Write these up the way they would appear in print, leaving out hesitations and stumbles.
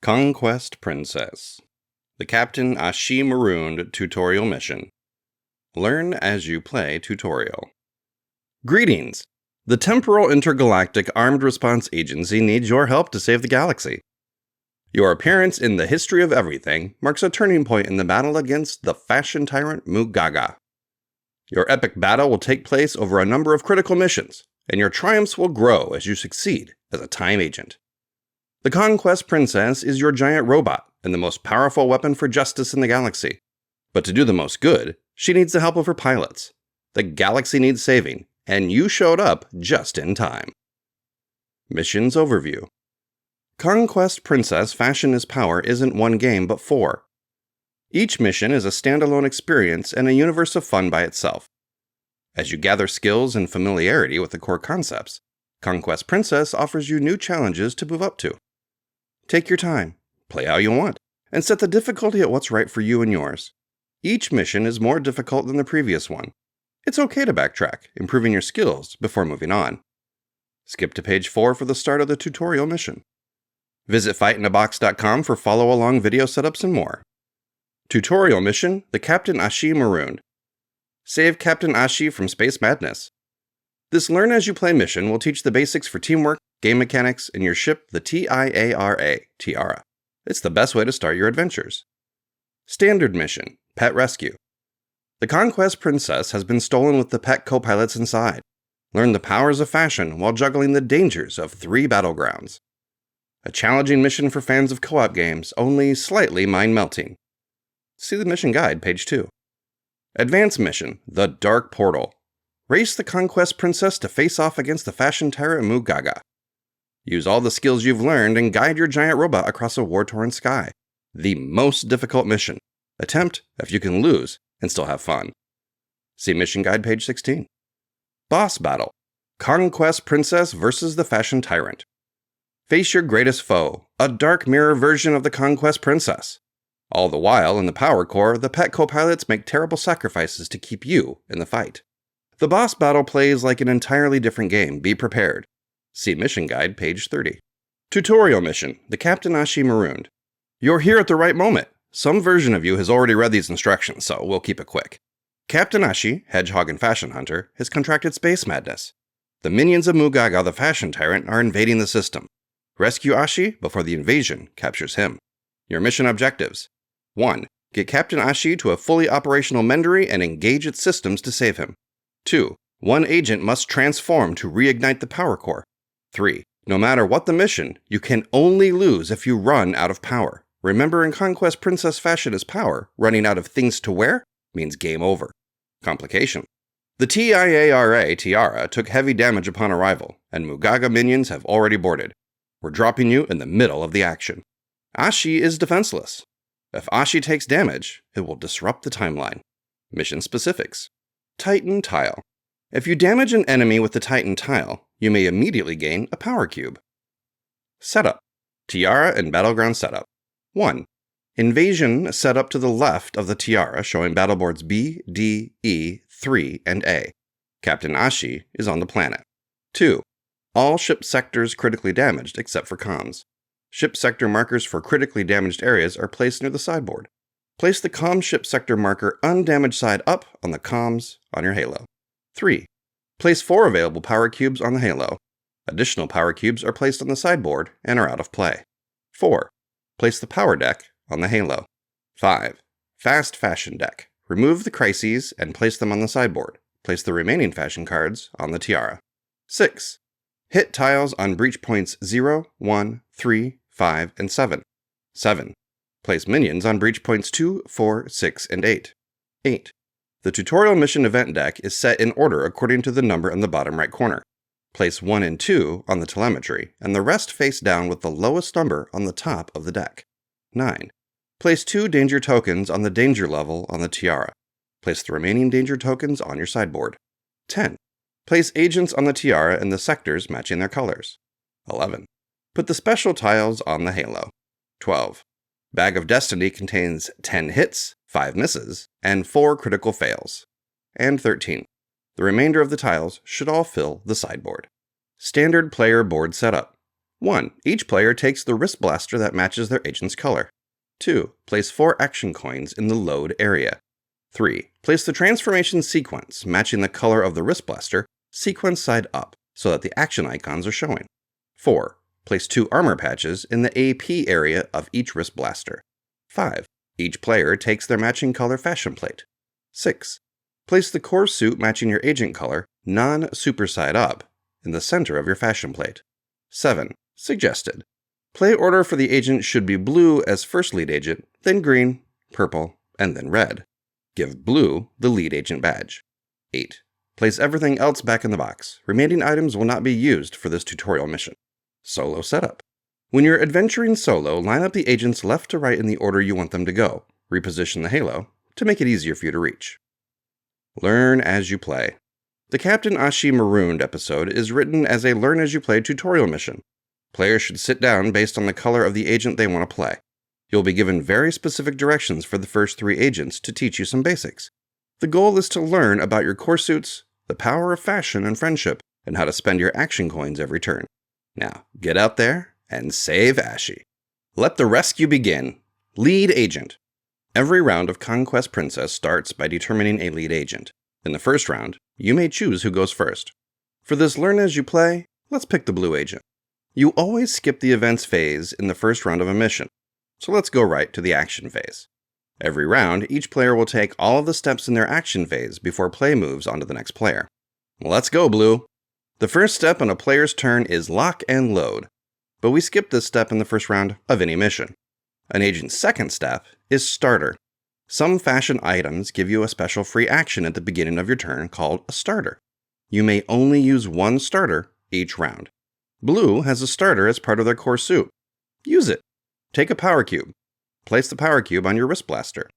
Conquest Princess. The Captain Ashii Marooned tutorial mission. Learn as you play tutorial. Greetings! The Temporal Intergalactic Armed Response Agency needs your help to save the galaxy. Your appearance in the History of Everything marks a turning point in the battle against the fashion tyrant Mugaga. Your epic battle will take place over a number of critical missions, and your triumphs will grow as you succeed as a time agent. The Conquest Princess is your giant robot and the most powerful weapon for justice in the galaxy. But to do the most good, she needs the help of her pilots. The galaxy needs saving, and you showed up just in time. Missions Overview. Conquest Princess Fashion is Power isn't one game but 4. Each mission is a standalone experience and a universe of fun by itself. As you gather skills and familiarity with the core concepts, Conquest Princess offers you new challenges to move up to. Take your time, play how you want, and set the difficulty at what's right for you and yours. Each mission is more difficult than the previous one. It's okay to backtrack, improving your skills before moving on. Skip to page 4 for the start of the tutorial mission. Visit fightindabox.com for follow-along video setups and more. Tutorial mission, the Captain Ashii Marooned. Save Captain Ashii from space madness. This Learn As You Play mission will teach the basics for teamwork, game mechanics, and your ship, the Tiara. It's the best way to start your adventures. Standard mission, Pet Rescue. The Conquest Princess has been stolen with the pet co-pilots inside. Learn the powers of fashion while juggling the dangers of 3 battlegrounds. A challenging mission for fans of co-op games, only slightly mind-melting. See the mission guide, page 2. Advanced mission, the Dark Portal. Race the Conquest Princess to face off against the fashion tyrant Mugaga. Use all the skills you've learned and guide your giant robot across a war-torn sky. The most difficult mission. Attempt if you can lose and still have fun. See mission guide page 16. Boss battle. Conquest Princess versus the fashion tyrant. Face your greatest foe, a dark mirror version of the Conquest Princess. All the while, in the power core, the pet co-pilots make terrible sacrifices to keep you in the fight. The boss battle plays like an entirely different game. Be prepared. See mission guide, page 30. Tutorial mission, the Captain Ashii Marooned. You're here at the right moment. Some version of you has already read these instructions, so we'll keep it quick. Captain Ashii, hedgehog and fashion hunter, has contracted space madness. The minions of Mugaga, the fashion tyrant, are invading the system. Rescue Ashii before the invasion captures him. Your mission objectives. 1. Get Captain Ashii to a fully operational Mendery and engage its systems to save him. 2. One agent must transform to reignite the power core. 3. No matter what the mission, you can only lose if you run out of power. Remember, in Conquest Princess Fashion is Power, running out of things to wear means game over. Complication. The Tiara took heavy damage upon arrival, and Mugaga minions have already boarded. We're dropping you in the middle of the action. Ashii is defenseless. If Ashii takes damage, it will disrupt the timeline. Mission specifics. Titan Tile. If you damage an enemy with the Titan Tile, you may immediately gain a power cube. Setup. Tiara and Battleground Setup. 1. Invasion setup to the left of the Tiara, showing battleboards B, D, E, 3, and A. Captain Ashii is on the planet. 2. All ship sectors critically damaged except for comms. Ship sector markers for critically damaged areas are placed near the sideboard. Place the comms ship sector marker undamaged side up on the comms on your halo. 3. Place 4 available power cubes on the halo. Additional power cubes are placed on the sideboard and are out of play. 4. Place the power deck on the halo. 5. Fast fashion deck. Remove the crises and place them on the sideboard. Place the remaining fashion cards on the Tiara. 6. Hit tiles on breach points 0, 1, 3, 5, and 7. 7. Place minions on breach points 2, 4, 6, and 8. 8. The tutorial mission event deck is set in order according to the number in the bottom right corner. Place 1 and 2 on the telemetry, and the rest face down with the lowest number on the top of the deck. 9. Place 2 danger tokens on the danger level on the Tiara. Place the remaining danger tokens on your sideboard. 10. Place agents on the Tiara in the sectors matching their colors. 11. Put the special tiles on the halo. 12. Bag of Destiny contains 10 hits, 5 misses, and 4 critical fails. And 13. The remainder of the tiles should all fill the sideboard. Standard player board setup. 1. Each player takes the wrist blaster that matches their agent's color. 2. Place 4 action coins in the load area. 3. Place the transformation sequence matching the color of the wrist blaster sequence side up so that the action icons are showing. 4. Place 2 armor patches in the AP area of each wrist blaster. 5. Each player takes their matching color fashion plate. 6. Place the core suit matching your agent color, non-super side up, in the center of your fashion plate. 7. Suggested. Play order for the agent should be blue as first lead agent, then green, purple, and then red. Give blue the lead agent badge. 8. Place everything else back in the box. Remaining items will not be used for this tutorial mission. Solo setup. When you're adventuring solo, line up the agents left to right in the order you want them to go. Reposition the halo to make it easier for you to reach. Learn as you play. The Captain Ashii Marooned episode is written as a learn as you play tutorial mission. Players should sit down based on the color of the agent they want to play. You'll be given very specific directions for the first 3 agents to teach you some basics. The goal is to learn about your core suits, the power of fashion and friendship, and how to spend your action coins every turn. Now, get out there and save Ashii. Let the rescue begin. Lead agent. Every round of Conquest Princess starts by determining a lead agent. In the first round, you may choose who goes first. For this learn as you play, let's pick the blue agent. You always skip the events phase in the first round of a mission, so let's go right to the action phase. Every round, each player will take all of the steps in their action phase before play moves on to the next player. Let's go, blue! The first step on a player's turn is lock and load, but we skip this step in the first round of any mission. An agent's second step is starter. Some fashion items give you a special free action at the beginning of your turn called a starter. You may only use one starter each round. Blue has a starter as part of their core suit. Use it. Take a power cube. Place the power cube on your wrist blaster.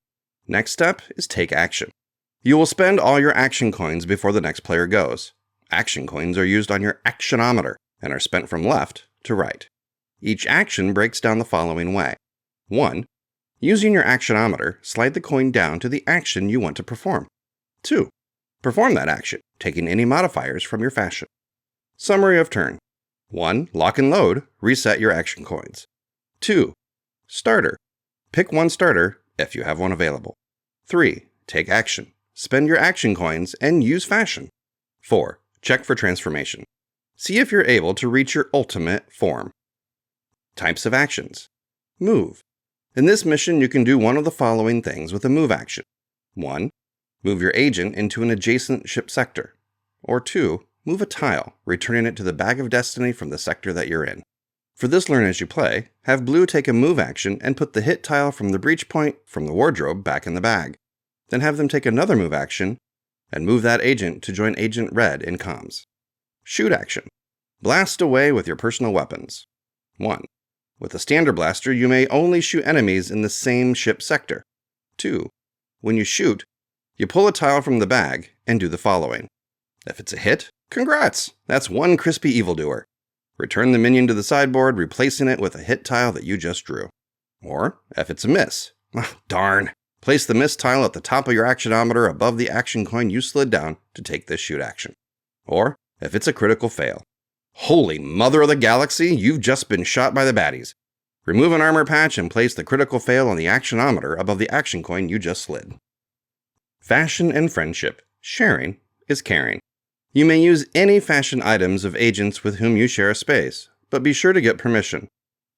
Next step is take action. You will spend all your action coins before the next player goes. Action coins are used on your actionometer and are spent from left to right. Each action breaks down the following way. 1. Using your actionometer, slide the coin down to the action you want to perform. 2. Perform that action, taking any modifiers from your fashion. Summary of turn. 1. Lock and load, reset your action coins. 2. Starter. Pick one starter if you have one available. 3. Take action. Spend your action coins and use fashion. 4. Check for transformation. See if you're able to reach your ultimate form. Types of actions. Move. In this mission, you can do one of the following things with a move action. 1. Move your agent into an adjacent ship sector. Or 2. Move a tile, returning it to the Bag of Destiny from the sector that you're in. For this learn as you play, have blue take a move action and put the hit tile from the breach point from the wardrobe back in the bag. Then have them take another move action and move that agent to join Agent Red in comms. Shoot action. Blast away with your personal weapons. 1. With a standard blaster, you may only shoot enemies in the same ship sector. 2. When you shoot, you pull a tile from the bag and do the following. If it's a hit, congrats! That's one crispy evildoer. Return the minion to the sideboard, replacing it with a hit tile that you just drew. Or, if it's a miss, darn! Place the miss tile at the top of your actionometer above the action coin you slid down to take this shoot action. Or, if it's a critical fail. Holy mother of the galaxy, you've just been shot by the baddies. Remove an armor patch and place the critical fail on the actionometer above the action coin you just slid. Fashion and friendship. Sharing is caring. You may use any fashion items of agents with whom you share a space, but be sure to get permission.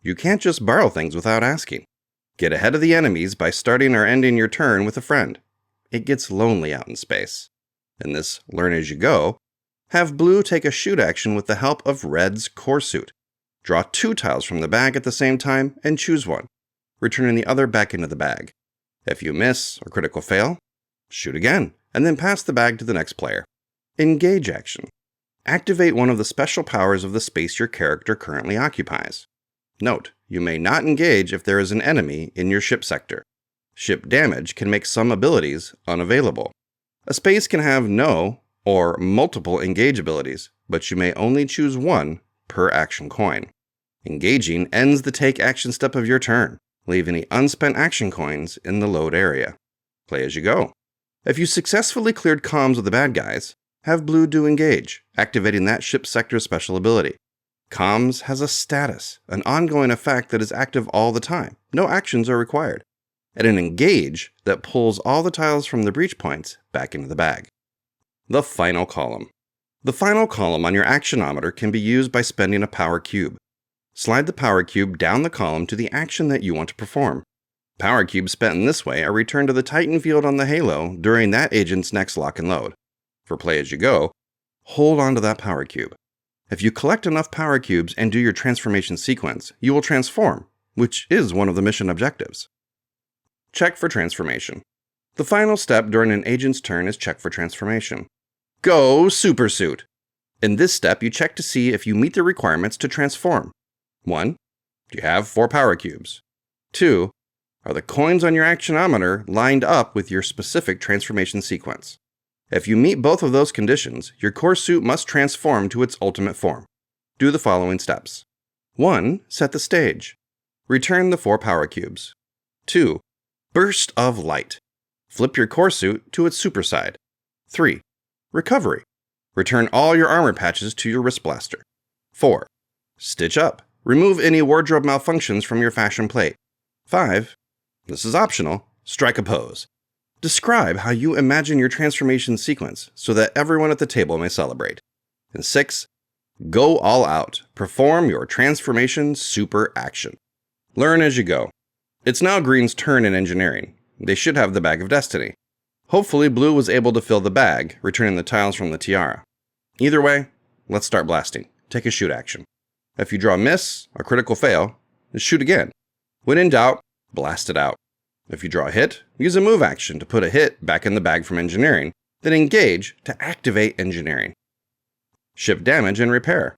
You can't just borrow things without asking. Get ahead of the enemies by starting or ending your turn with a friend. It gets lonely out in space. In this learn as you go, have blue take a shoot action with the help of red's core suit. Draw 2 tiles from the bag at the same time and choose one, returning the other back into the bag. If you miss or critical fail, shoot again, and then pass the bag to the next player. Engage action. Activate one of the special powers of the space your character currently occupies. Note, you may not engage if there is an enemy in your ship sector. Ship damage can make some abilities unavailable. A space can have no or multiple engage abilities, but you may only choose one per action coin. Engaging ends the take action step of your turn, leaving the unspent action coins in the load area. Play as you go. If you successfully cleared comms with the bad guys, have blue do engage, activating that ship sector's special ability. Comms has a status, an ongoing effect that is active all the time. No actions are required. And an engage that pulls all the tiles from the breach points back into the bag. The final column. The final column on your actionometer can be used by spending a power cube. Slide the power cube down the column to the action that you want to perform. Power cubes spent in this way are returned to the Titan field on the Halo during that agent's next lock and load. For play as you go, hold on to that power cube. If you collect enough power cubes and do your transformation sequence, you will transform, which is one of the mission objectives. Check for transformation. The final step during an agent's turn is check for transformation. Go Supersuit! In this step, you check to see if you meet the requirements to transform. 1. Do you have 4 power cubes? 2. Are the coins on your actionometer lined up with your specific transformation sequence? If you meet both of those conditions, your core suit must transform to its ultimate form. Do the following steps. 1. Set the stage. Return the 4 power cubes. 2. Burst of light. Flip your core suit to its super side. 3. Recovery. Return all your armor patches to your wrist blaster. 4. Stitch up. Remove any wardrobe malfunctions from your fashion plate. 5. This is optional. Strike a pose. Describe how you imagine your transformation sequence so that everyone at the table may celebrate. And 6. Go all out. Perform your transformation super action. Learn as you go. It's now Green's turn in engineering. They should have the Bag of Destiny. Hopefully Blue was able to fill the bag, returning the tiles from the tiara. Either way, let's start blasting. Take a shoot action. If you draw a miss or critical fail, shoot again. When in doubt, blast it out. If you draw a hit, use a move action to put a hit back in the bag from engineering, then engage to activate engineering. Ship damage and repair.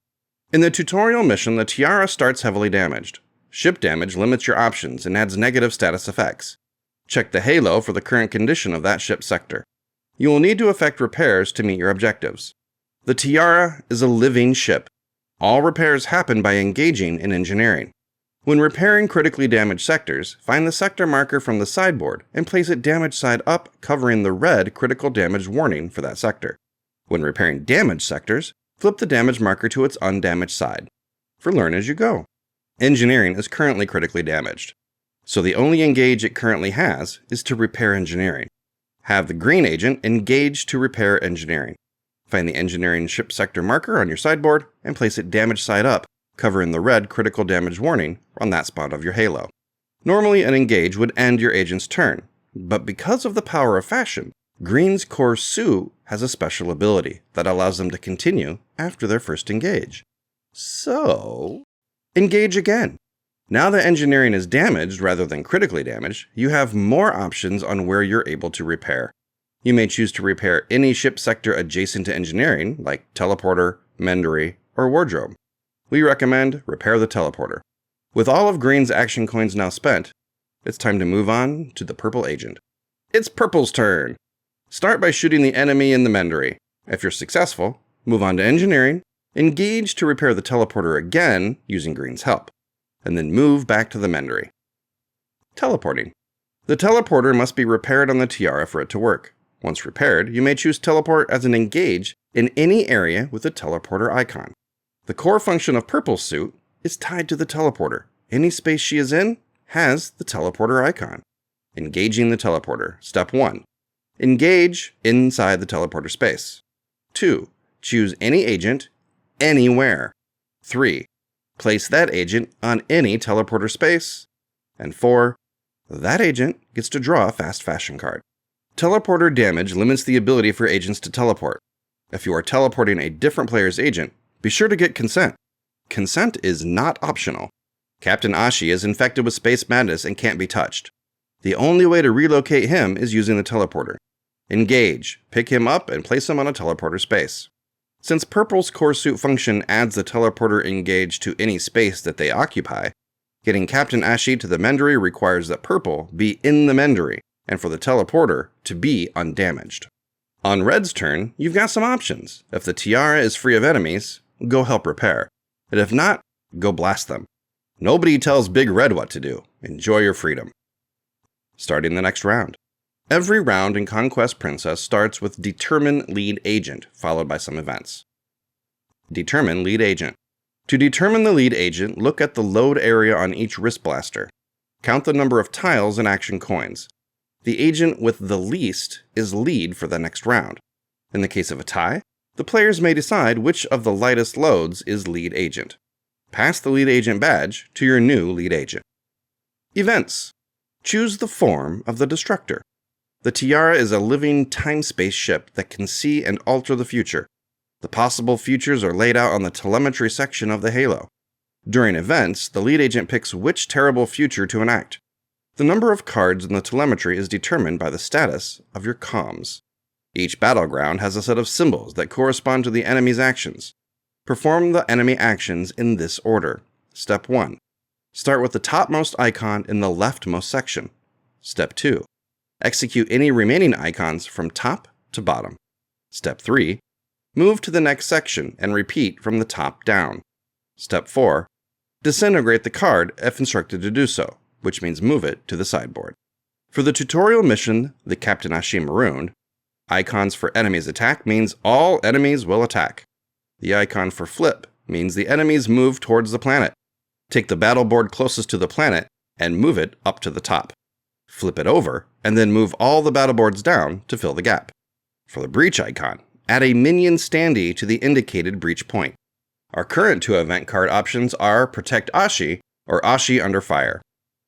In the tutorial mission, the tiara starts heavily damaged. Ship damage limits your options and adds negative status effects. Check the Halo for the current condition of that ship sector. You will need to effect repairs to meet your objectives. The tiara is a living ship. All repairs happen by engaging in engineering. When repairing critically damaged sectors, find the sector marker from the sideboard and place it damage side up, covering the red critical damage warning for that sector. When repairing damaged sectors, flip the damage marker to its undamaged side. For learn as you go. Engineering is currently critically damaged, so the only engage it currently has is to repair engineering. Have the green agent engage to repair engineering. Find the engineering ship sector marker on your sideboard and place it damage side up, covering the red critical damage warning on that spot of your Halo. Normally, an engage would end your agent's turn, but because of the power of fashion, Green's core suit has a special ability that allows them to continue after their first engage. So, engage again. Now that engineering is damaged rather than critically damaged, you have more options on where you're able to repair. You may choose to repair any ship sector adjacent to engineering, like teleporter, mendery, or wardrobe. We recommend repair the teleporter. With all of Green's action coins now spent, it's time to move on to the purple agent. It's Purple's turn! Start by shooting the enemy in the mendery. If you're successful, move on to engineering, engage to repair the teleporter again using Green's help, and then move back to the mendery. Teleporting. The teleporter must be repaired on the tiara for it to work. Once repaired, you may choose teleport as an engage in any area with a teleporter icon. The core function of Purple's suit is tied to the teleporter. Any space she is in has the teleporter icon. Engaging the teleporter. Step 1. Engage inside the teleporter space. 2. Choose any agent, anywhere. 3. Place that agent on any teleporter space. And 4. That agent gets to draw a fast fashion card. Teleporter damage limits the ability for agents to teleport. If you are teleporting a different player's agent, be sure to get consent. Consent is not optional. Captain Ashii is infected with space madness and can't be touched. The only way to relocate him is using the teleporter. Engage, pick him up, and place him on a teleporter space. Since Purple's core suit function adds the teleporter engage to any space that they occupy, getting Captain Ashii to the mendery requires that Purple be in the mendery, and for the teleporter to be undamaged. On Red's turn, you've got some options. If the tiara is free of enemies, go help repair. And if not, go blast them. Nobody tells Big Red what to do. Enjoy your freedom. Starting the next round. Every round in Conquest Princess starts with Determine Lead Agent, followed by some events. Determine Lead Agent. To determine the lead agent, look at the load area on each wrist blaster. Count the number of tiles and action coins. The agent with the least is lead for the next round. In the case of a tie, the players may decide which of the lightest loads is lead agent. Pass the lead agent badge to your new lead agent. Events. Choose the form of the Destructor. The Tiara is a living time-space ship that can see and alter the future. The possible futures are laid out on the telemetry section of the Halo. During events, the lead agent picks which terrible future to enact. The number of cards in the telemetry is determined by the status of your comms. Each battleground has a set of symbols that correspond to the enemy's actions. Perform the enemy actions in this order. Step 1. Start with the topmost icon in the leftmost section. Step 2. Execute any remaining icons from top to bottom. Step 3. Move to the next section and repeat from the top down. Step 4. Disintegrate the card if instructed to do so, which means move it to the sideboard. For the tutorial mission, the Captain Ashii Marooned, icons for enemies attack means all enemies will attack. The icon for flip means the enemies move towards the planet. Take the battle board closest to the planet and move it up to the top. Flip it over, and then move all the battle boards down to fill the gap. For the breach icon, add a minion standee to the indicated breach point. Our current 2 event card options are Protect Ashii or Ashii Under Fire.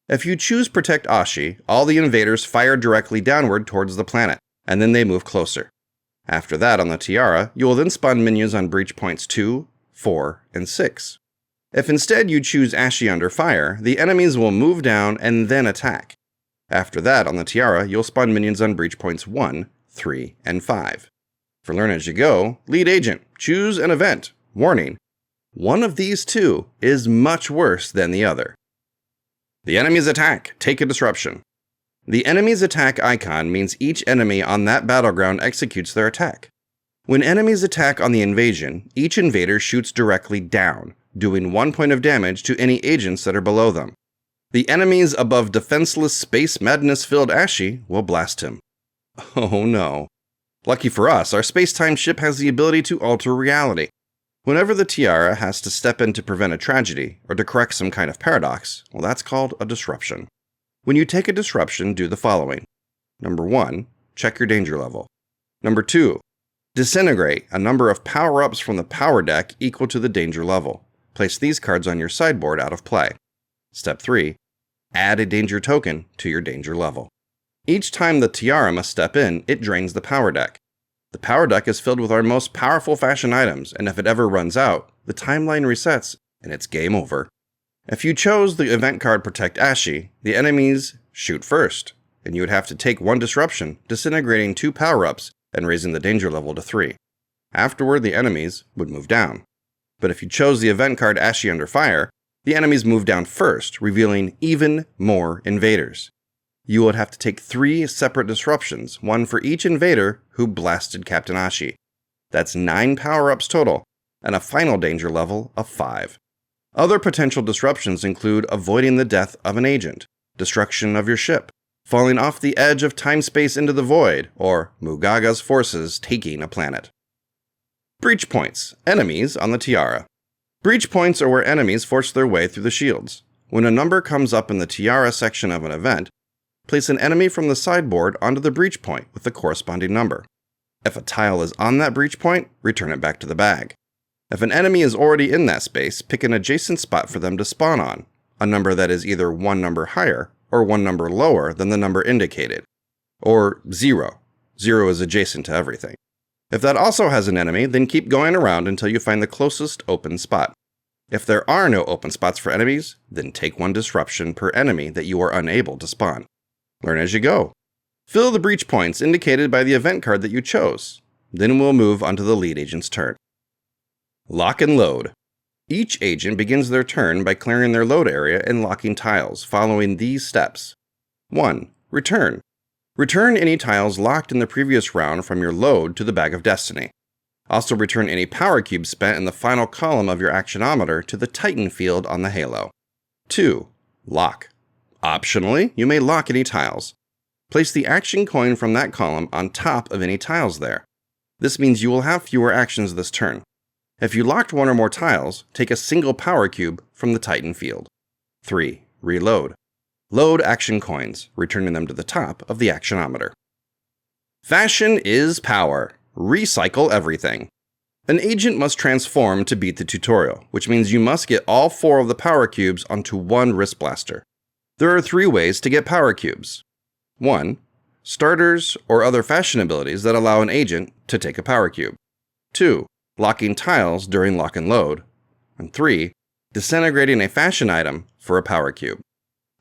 If you choose Protect Ashii, all the invaders fire directly downward towards the planet, and then they move closer. After that, on the Tiara, you will then spawn minions on breach points 2, 4, and 6. If instead you choose Ashii Under Fire, the enemies will move down and then attack. After that, on the Tiara, you'll spawn minions on breach points 1, 3, and 5. For Learn As You Go, Lead Agent, choose an event. Warning: one of these 2 is much worse than the other. The enemy's attack. Take a disruption. The enemy's attack icon means each enemy on that battleground executes their attack. When enemies attack on the invasion, each invader shoots directly down, doing 1 point of damage to any agents that are below them. The enemies above defenseless space madness-filled Ashii will blast him. Oh no. Lucky for us, our space-time ship has the ability to alter reality. Whenever the Tiara has to step in to prevent a tragedy, or to correct some kind of paradox, well, that's called a disruption. When you take a disruption, do the following. Number 1, check your danger level. Number 2, disintegrate a number of power-ups from the power deck equal to the danger level. Place these cards on your sideboard out of play. Step 3, add a danger token to your danger level. Each time the Tiara must step in, it drains the power deck. The power deck is filled with our most powerful fashion items, and if it ever runs out, the timeline resets and it's game over. If you chose the event card Protect Ashii, the enemies shoot first, and you would have to take 1 disruption, disintegrating 2 power-ups and raising the danger level to 3. Afterward, the enemies would move down. But if you chose the event card Ashii Under Fire, the enemies move down first, revealing even more invaders. You would have to take 3 separate disruptions, 1 for each invader who blasted Captain Ashii. That's 9 power-ups total, and a final danger level of 5. Other potential disruptions include avoiding the death of an agent, destruction of your ship, falling off the edge of time-space into the void, or Mugaga's forces taking a planet. Breach points, enemies on the Tiara. Breach points are where enemies force their way through the shields. When a number comes up in the Tiara section of an event, place an enemy from the sideboard onto the breach point with the corresponding number. If a tile is on that breach point, return it back to the bag. If an enemy is already in that space, pick an adjacent spot for them to spawn on, a number that is either 1 number higher or 1 number lower than the number indicated. Or 0. 0 is adjacent to everything. If that also has an enemy, then keep going around until you find the closest open spot. If there are no open spots for enemies, then take 1 disruption per enemy that you are unable to spawn. Learn as you go. Fill the breach points indicated by the event card that you chose. Then we'll move on to the lead agent's turn. Lock and load. Each agent begins their turn by clearing their load area and locking tiles, following these steps. 1. Return. Return any tiles locked in the previous round from your load to the Bag of Destiny. Also return any power cubes spent in the final column of your actionometer to the Titan field on the Halo. 2. Lock. Optionally, you may lock any tiles. Place the action coin from that column on top of any tiles there. This means you will have fewer actions this turn. If you locked one or more tiles, take a single power cube from the Titan field. 3. Reload. Load action coins, returning them to the top of the actionometer. Fashion is power. Recycle everything. An agent must transform to beat the tutorial, which means you must get all 4 of the power cubes onto one wrist blaster. There are 3 ways to get power cubes. 1. Starters or other fashion abilities that allow an agent to take a power cube. 2. Locking tiles during lock and load. And 3. Disintegrating a fashion item for a power cube.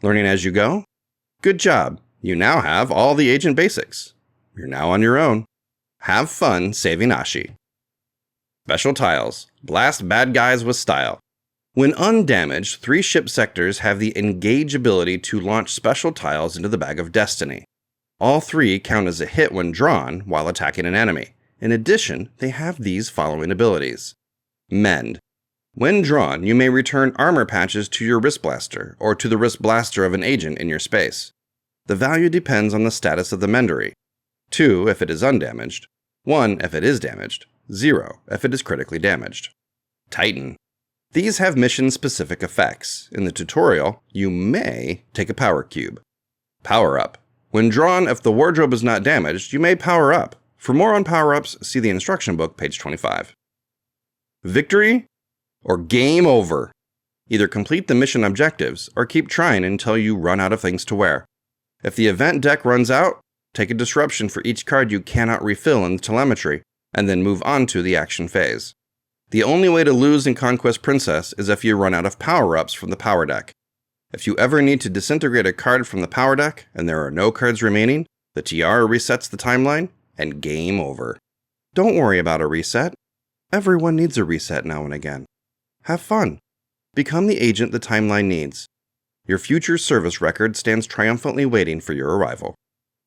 Learning as you go? Good job! You now have all the agent basics. You're now on your own. Have fun saving Ashii. Special tiles. Blast bad guys with style. When undamaged, 3 ship sectors have the engage ability to launch special tiles into the Bag of Destiny. All 3 count as a hit when drawn while attacking an enemy. In addition, they have these following abilities. Mend. When drawn, you may return armor patches to your wrist blaster, or to the wrist blaster of an agent in your space. The value depends on the status of the mendery. 2 if it is undamaged, 1 if it is damaged, 0 if it is critically damaged. Titan. These have mission-specific effects. In the tutorial, you may take a power cube. Power up. When drawn, if the wardrobe is not damaged, you may power up. For more on power-ups, see the instruction book, page 25. Victory or game over. Either complete the mission objectives or keep trying until you run out of things to wear. If the event deck runs out, take a disruption for each card you cannot refill in the telemetry, and then move on to the action phase. The only way to lose in Conquest Princess is if you run out of power-ups from the power deck. If you ever need to disintegrate a card from the power deck and there are no cards remaining, the tiara resets the timeline, and game over. Don't worry about a reset. Everyone needs a reset now and again. Have fun. Become the agent the timeline needs. Your future service record stands triumphantly waiting for your arrival.